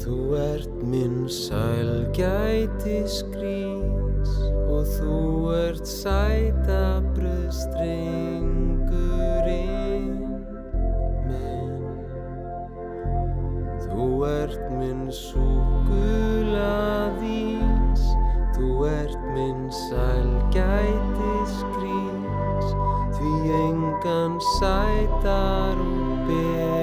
Þú ert minn sælgætisgrís og þú ert sætabrauðsstrengurinn minn. Þú ert minn súkkulaðís, þú ert minn sælgætisgrís, því engan sætar og ber